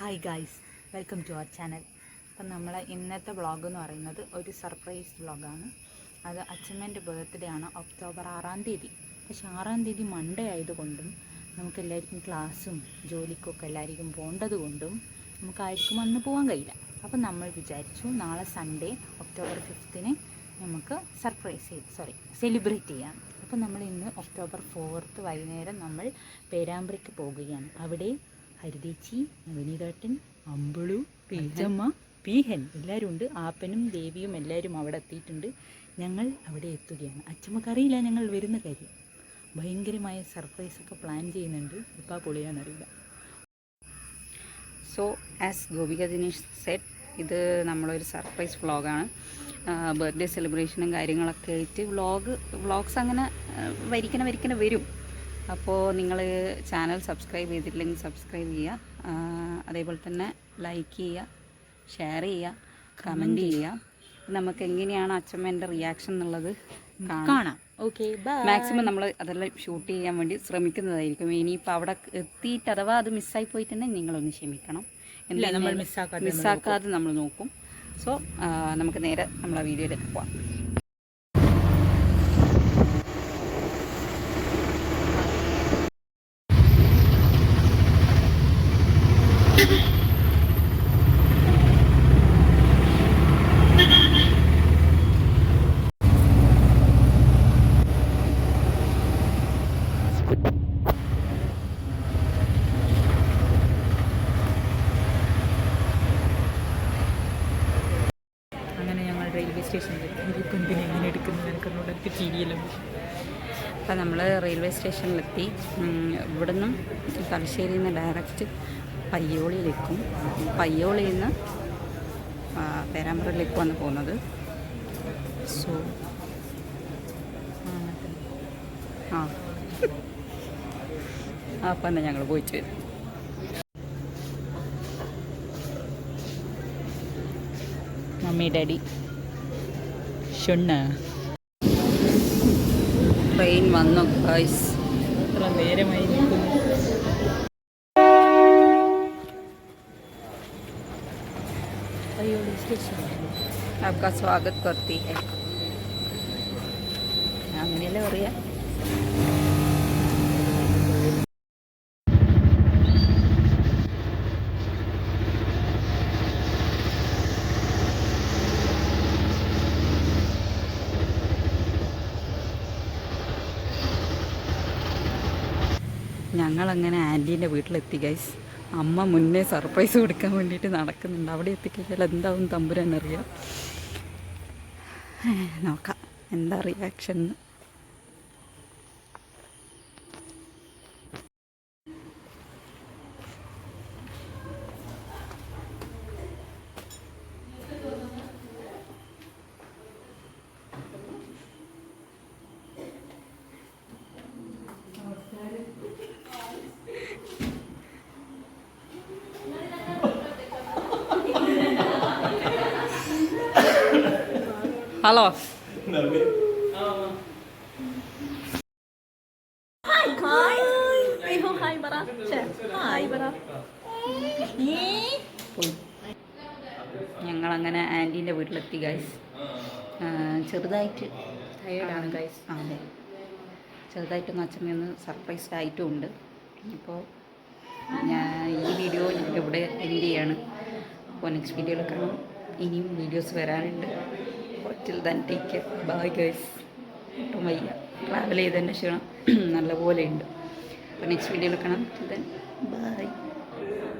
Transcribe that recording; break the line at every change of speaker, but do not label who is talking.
Hi guys, welcome to our channel. അപ്പം നമ്മൾ ഇന്നത്തെ വ്ളോഗ് എന്ന് പറയുന്നത് ഒരു സർപ്രൈസ് വ്ളോഗാണ്. അത് അച്ഛമ്മേൻ്റെ ബർത്ത്ഡേ ആണ് ഒക്ടോബർ 6-ാം തീയതി. പക്ഷേ 6-ാം തീയതി മൺഡേ ആയതുകൊണ്ടും നമുക്കെല്ലാവർക്കും ക്ലാസ്സും ജോലിക്കൊക്കെ എല്ലാവർക്കും പോകേണ്ടത് കൊണ്ടും നമുക്കാർക്കും അന്ന് പോകാൻ കഴിയില്ല. അപ്പം നമ്മൾ വിചാരിച്ചു നാളെ സൺഡേ ഒക്ടോബർ 5-ന് നമുക്ക് സെലിബ്രേറ്റ് ചെയ്യാം. അപ്പം നമ്മൾ ഇന്ന് ഒക്ടോബർ 4 വൈകുന്നേരം നമ്മൾ പേരാമ്പ്രയ്ക്ക് പോകുകയാണ്. അവിടെ ഹരിതേച്ചി, നവനീതേട്ടൻ, അമ്പിളു, പീജമ്മ, പീഹൻ എല്ലാവരും ഉണ്ട്. ആപ്പനും ദേവിയും എല്ലാവരും അവിടെ എത്തിയിട്ടുണ്ട്. ഞങ്ങൾ അവിടെ എത്തുകയാണ്. അച്ഛമ്മക്കറിയില്ല ഞങ്ങൾ വരുന്ന കാര്യം. ഭയങ്കരമായ സർപ്രൈസൊക്കെ പ്ലാൻ ചെയ്യുന്നുണ്ട്. ഇപ്പോൾ പൊളിയാണെന്നറിയില്ല. So as Gopika Dinesh set, ഇത് നമ്മളൊരു സർപ്രൈസ് വ്ളോഗാണ്. ബർത്ത്ഡേ സെലിബ്രേഷനും കാര്യങ്ങളൊക്കെ ആയിട്ട് വ്ളോഗ്സ് അങ്ങനെ വരിക്കണ വരും. അപ്പോൾ നിങ്ങൾ ചാനൽ സബ്സ്ക്രൈബ് ചെയ്തിട്ടില്ലെങ്കിൽ സബ്സ്ക്രൈബ് ചെയ്യുക. അതേപോലെ തന്നെ ലൈക്ക് ചെയ്യുക, ഷെയർ ചെയ്യുക, കമൻറ്റ് ചെയ്യുക. നമുക്ക് എങ്ങനെയാണ് അച്ഛമ്മേൻ്റെ റിയാക്ഷൻ എന്നുള്ളത് കാണാം. ഓക്കെ, മാക്സിമം നമ്മൾ അതെല്ലാം ഷൂട്ട് ചെയ്യാൻ വേണ്ടി ശ്രമിക്കുന്നതായിരിക്കും. ഇനിയിപ്പോൾ അവിടെ എത്തിയിട്ട് അഥവാ അത് മിസ്സായി പോയിട്ടുണ്ടെങ്കിൽ നിങ്ങളൊന്ന് ക്ഷമിക്കണം. നമ്മൾ മിസ്സാക്കാതെ നമ്മൾ നോക്കും. സോ നമുക്ക് നേരെ നമ്മൾ ആ വീഡിയോയിലേക്ക് പോകാം. റെയിൽവേ സ്റ്റേഷനിൽ എങ്ങനെ എടുക്കുന്നത് എനിക്കൊന്നുകൂടെ എനിക്ക് ചിരിയെല്ലാം. അപ്പം നമ്മൾ റെയിൽവേ സ്റ്റേഷനിലെത്തി. ഇവിടെ നിന്നും തലശ്ശേരിയിൽ നിന്ന് ഡയറക്റ്റ് പയ്യോളിയിലേക്കും പയ്യോളിയിൽ നിന്ന് പേരാമ്പ്രയിലേക്ക് വന്ന് പോകുന്നത്. സോ അപ്പം തന്നെ ഞങ്ങൾ പോയിട്ട് വരും. മമ്മി ഡാഡി ട്രെയിൻ വന്നു ഗൈസ്. എത്ര നേരമായി നിൽക്കുന്നു. आपका स्वागत करती है. അങ്ങനെയല്ലേ പറയാ. ഞങ്ങളങ്ങനെ ആൻറ്റീൻ്റെ വീട്ടിലെത്തി ഗൈസ്. അമ്മ മുന്നേ സർപ്രൈസ് കൊടുക്കാൻ വേണ്ടിയിട്ട് നടക്കുന്നുണ്ട്. അവിടെ എത്തിക്കഴിഞ്ഞാൽ എന്താവും തമ്പുരാനറിയാം. നോക്കാം എന്താ റിയാക്ഷൻ. ഹലോ, ഞങ്ങളങ്ങനെ ആൻറ്റീൻ്റെ വീട്ടിലെത്തി ഗൈസ്. ചെറുതായിട്ട് ടയേർഡാണ് ഗൈസ്. അതെ, ചെറുതായിട്ടൊന്ന് അച്ഛമ്മയൊന്ന് സർപ്രൈസ്ഡ് ആയിട്ടും ഉണ്ട്. ഇപ്പോൾ ഈ വീഡിയോ ഞങ്ങൾ ഇവിടെ എൻഡ് ചെയ്യാണ്. അപ്പോൾ നെക്സ്റ്റ് വീഡിയോയിൽ കാണാം. ഇനിയും വീഡിയോസ് വരാനുണ്ട്. Till then, take care. Bye guys. ഒട്ടും വയ്യ, ട്രാവൽ ചെയ്തതിൻ്റെ ക്ഷീണം നല്ലപോലെ ഉണ്ട്. അപ്പോൾ നെക്സ്റ്റ് വീഡിയോയിൽ കാണാം. Till then, bye.